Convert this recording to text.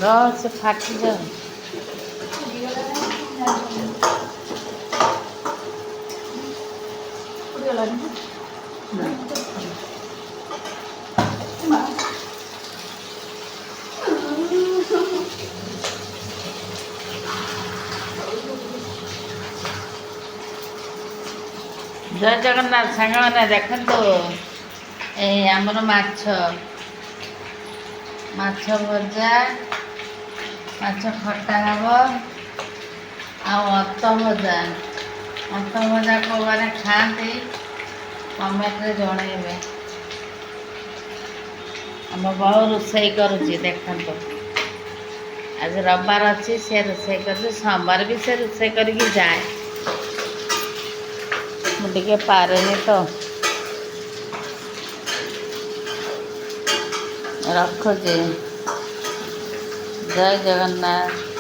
रह से फाटी जाओ। जय जगन्नाथ सांग मैंने देखो ये आमर माछ माछ भजा माछ खटा हब अत भजा को मैंने खाती कमेंट रे जनइबे। आम बहु रोसई करुच्ची देखो आज रविवार अच्छी से रोसई कर सोमवार भी से रोसई करके जाए मुझे पारे तो रखुची। जय जगन्नाथ।